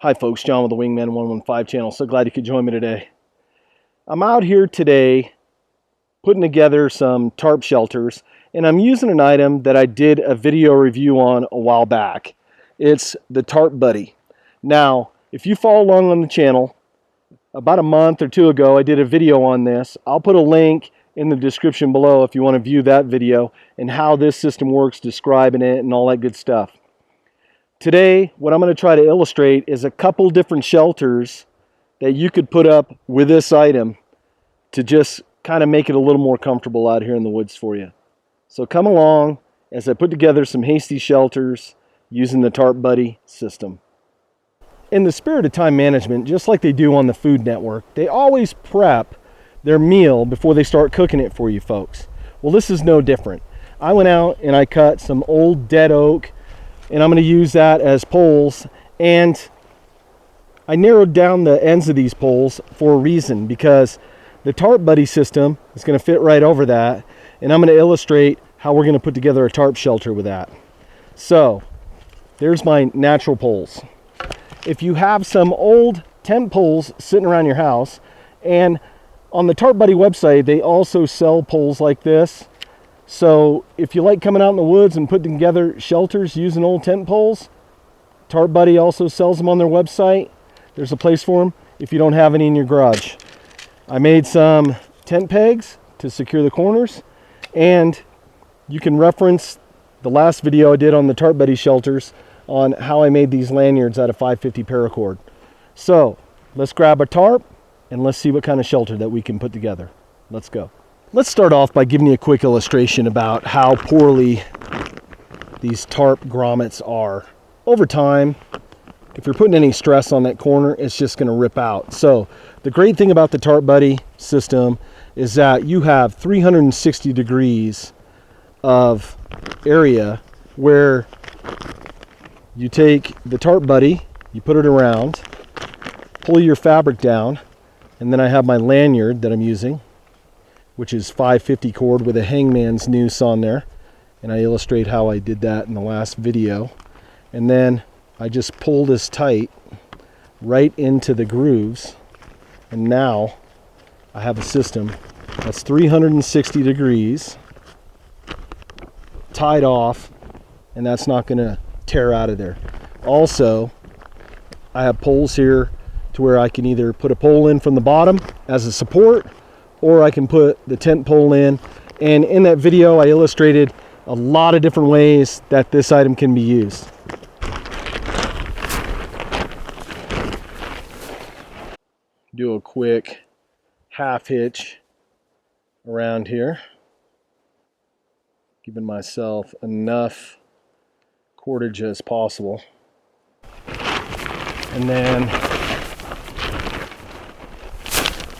Hi folks, John with the Wingman115 Channel. So glad you could join me today. I'm out here today putting together some tarp shelters, and I'm using an item that I did a video review on a while back. It's the Tarp Buddy. Now, if you follow along on the channel, about a month or two ago I did a video on this. I'll put a link in the description below if you want to view that video and how this system works, describing it and all that good stuff. Today, what I'm going to try to illustrate is a couple different shelters that you could put up with this item to just kind of make it a little more comfortable out here in the woods for you. So come along as I put together some hasty shelters using the Tarp Buddy system. In the spirit of time management, just like they do on the Food Network, they always prep their meal before they start cooking it for you folks. Well, this is no different. I went out and I cut some old dead oak, and I'm going to use that as poles, and I narrowed down the ends of these poles for a reason, because the Tarp Buddy system is going to fit right over that, and I'm going to illustrate how we're going to put together a tarp shelter with that. So there's my natural poles. If you have some old tent poles sitting around your house, and on the Tarp Buddy website they also sell poles like this. So if you like coming out in the woods and putting together shelters using old tent poles, Tarp Buddy also sells them on their website. There's a place for them if you don't have any in your garage. I made some tent pegs to secure the corners, and you can reference the last video I did on the Tarp Buddy shelters on how I made these lanyards out of 550 paracord. So let's grab a tarp and let's see what kind of shelter that we can put together. Let's go. Let's start off by giving you a quick illustration about how poorly these tarp grommets are. Over time, if you're putting any stress on that corner, it's just going to rip out. So the great thing about the Tarp Buddy system is that you have 360 degrees of area where you take the Tarp Buddy, you put it around, pull your fabric down, and then I have my lanyard that I'm using, which is 550 cord with a hangman's noose on there, and I illustrate how I did that in the last video. And then I just pull this tight right into the grooves, and now I have a system that's 360 degrees tied off, and that's not going to tear out of there. Also, I have poles here to where I can either put a pole in from the bottom as a support, or I can put the tent pole in. And in that video I illustrated a lot of different ways that this item can be used. Do a quick half hitch around here, giving myself enough cordage as possible, and then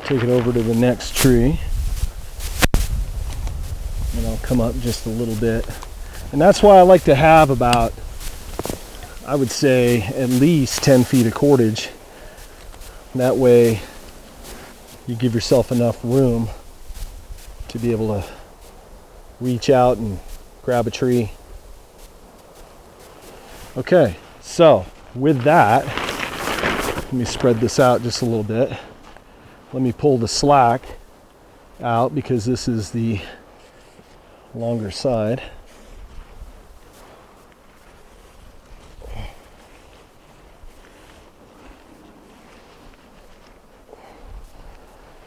take it over to the next tree, and I'll come up just a little bit. And that's why I like to have about, I would say, at least 10 feet of cordage. That way you give yourself enough room to be able to reach out and grab a tree. Okay, so with that, let me spread this out just a little bit. Let me pull the slack out because this is the longer side.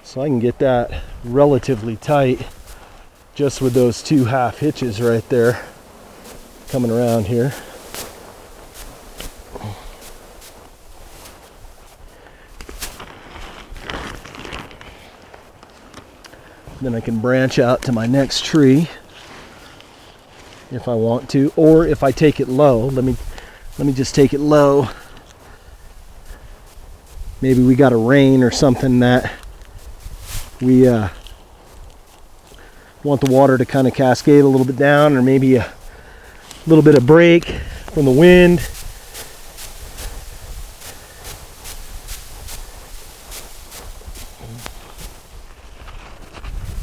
So I can get that relatively tight just with those two half hitches right there coming around here. Then I can branch out to my next tree if I want to, or if I take it low, let me just take it low. Maybe we got a rain or something that we want the water to kind of cascade a little bit down, or maybe a little bit of break from the wind.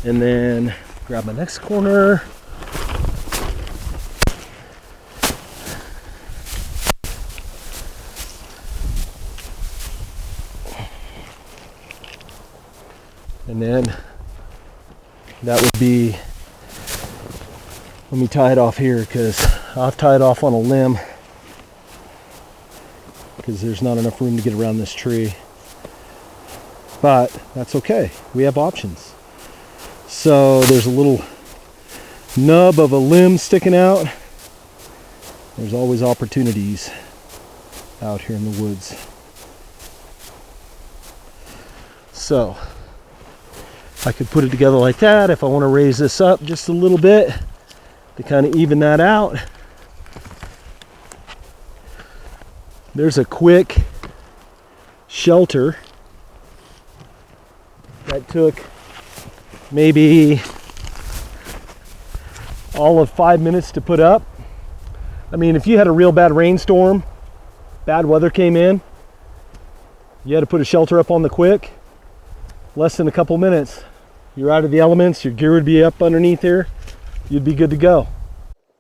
And then grab my next corner. And then that would be, let me tie it off here because I've tied off on a limb because there's not enough room to get around this tree. But that's okay, we have options. So there's a little nub of a limb sticking out. There's always opportunities out here in the woods. So I could put it together like that if I want to raise this up just a little bit to kind of even that out. There's a quick shelter that took maybe all of 5 minutes to put up. I mean, if you had a real bad rainstorm, bad weather came in, you had to put a shelter up on the quick, less than a couple minutes. You're out of the elements, your gear would be up underneath here, you'd be good to go.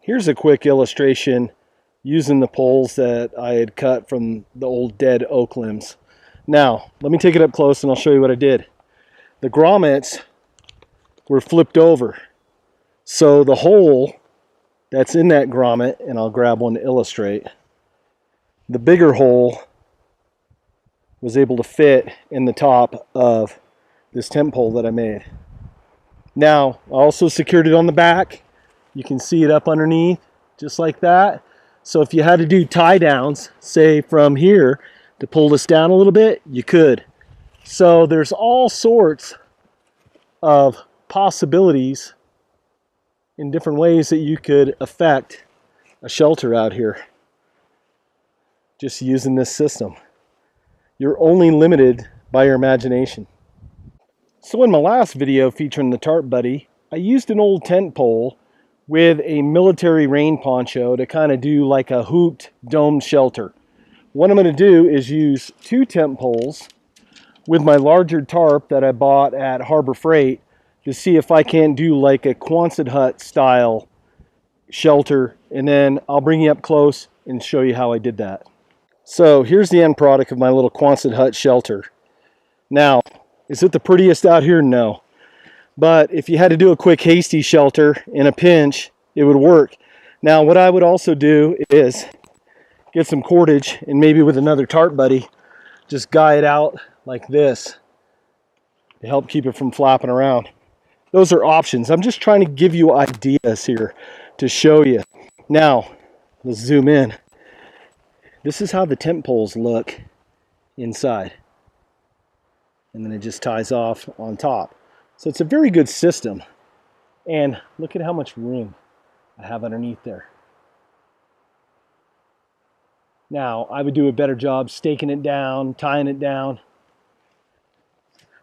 Here's a quick illustration using the poles that I had cut from the old dead oak limbs. Now, let me take it up close and I'll show you what I did. The grommets were flipped over. So the hole that's in that grommet, and I'll grab one to illustrate, the bigger hole was able to fit in the top of this tent pole that I made. Now, I also secured it on the back. You can see it up underneath, just like that. So if you had to do tie downs, say from here, to pull this down a little bit, you could. So there's all sorts of possibilities in different ways that you could affect a shelter out here just using this system. You're only limited by your imagination. So in my last video featuring the Tarp Buddy, I used an old tent pole with a military rain poncho to kind of do like a hooped domed shelter. What I'm going to do is use 2 tent poles with my larger tarp that I bought at Harbor Freight to see if I can't do like a Quonset hut style shelter, and then I'll bring you up close and show you how I did that. So here's the end product of my little Quonset hut shelter. Now, is it the prettiest out here? No. But if you had to do a quick hasty shelter in a pinch, it would work. Now what I would also do is get some cordage and maybe with another Tarp Buddy, just guy it out like this to help keep it from flapping around. Those are options. I'm just trying to give you ideas here to show you. Now, let's zoom in. This is how the tent poles look inside. And then it just ties off on top. So it's a very good system. And look at how much room I have underneath there. Now, I would do a better job staking it down, tying it down,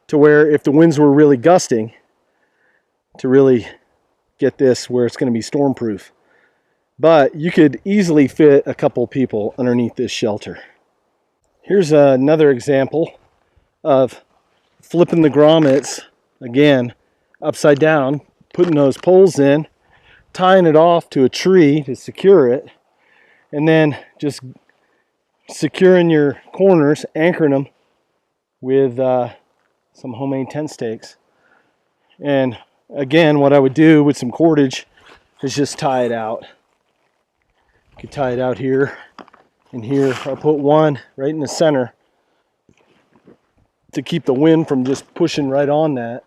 to where if the winds were really gusting, to really get this where it's going to be stormproof. But you could easily fit a couple people underneath this shelter. Here's another example of flipping the grommets, again, upside down, putting those poles in, tying it off to a tree to secure it, and then just securing your corners, anchoring them with some homemade tent stakes. And again, what I would do with some cordage is just tie it out. You could tie it out here and here. I'll put one right in the center to keep the wind from just pushing right on that.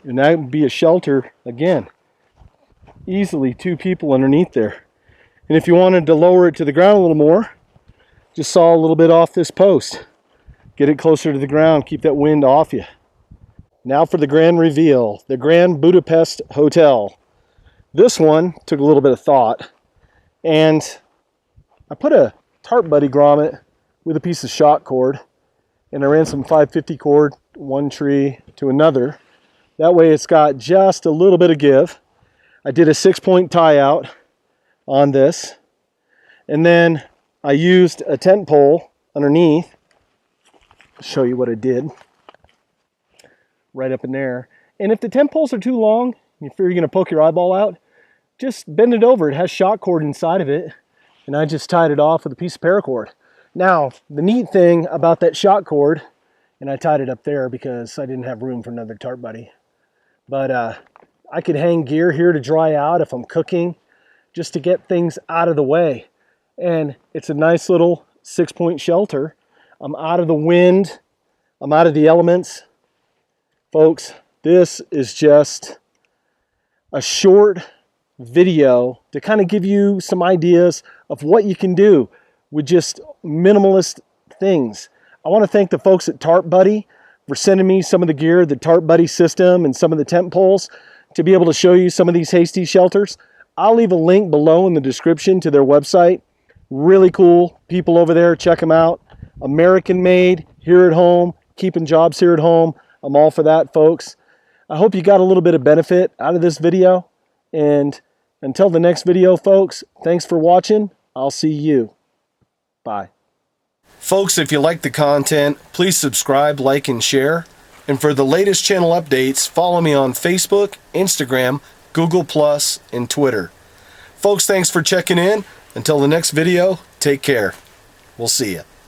And that would be a shelter, again, easily 2 people underneath there. And if you wanted to lower it to the ground a little more, just saw a little bit off this post. Get it closer to the ground, keep that wind off you. Now for the grand reveal, the Grand Budapest Hotel. This one took a little bit of thought, and I put a Tarp Buddy grommet with a piece of shot cord, and I ran some 550 cord one tree to another. That way it's got just a little bit of give. I did a 6-point tie out on this, and then I used a tent pole underneath. I'll show you what I did. Right up in there. And if the tent poles are too long, you figure you're going to poke your eyeball out, just bend it over. It has shot cord inside of it, and I just tied it off with a piece of paracord. Now, the neat thing about that shot cord and I tied it up there because I didn't have room for another Tarp Buddy. But I could hang gear here to dry out if I'm cooking, just to get things out of the way. And it's a nice little 6-point shelter. I'm out of the wind, I'm out of the elements. Folks, this is just a short video to kind of give you some ideas of what you can do with just minimalist things. I want to thank the folks at Tarp Buddy for sending me some of the gear, the Tarp Buddy system and some of the tent poles to be able to show you some of these hasty shelters. I'll leave a link below in the description to their website. Really cool people over there. Check them out. American made, here at home, keeping jobs here at home. I'm all for that, folks. I hope you got a little bit of benefit out of this video. And until the next video, folks, thanks for watching. I'll see you. Bye. Folks, if you like the content, please subscribe, like, and share. And for the latest channel updates, follow me on Facebook, Instagram, Google+, and Twitter. Folks, thanks for checking in. Until the next video, take care. We'll see you.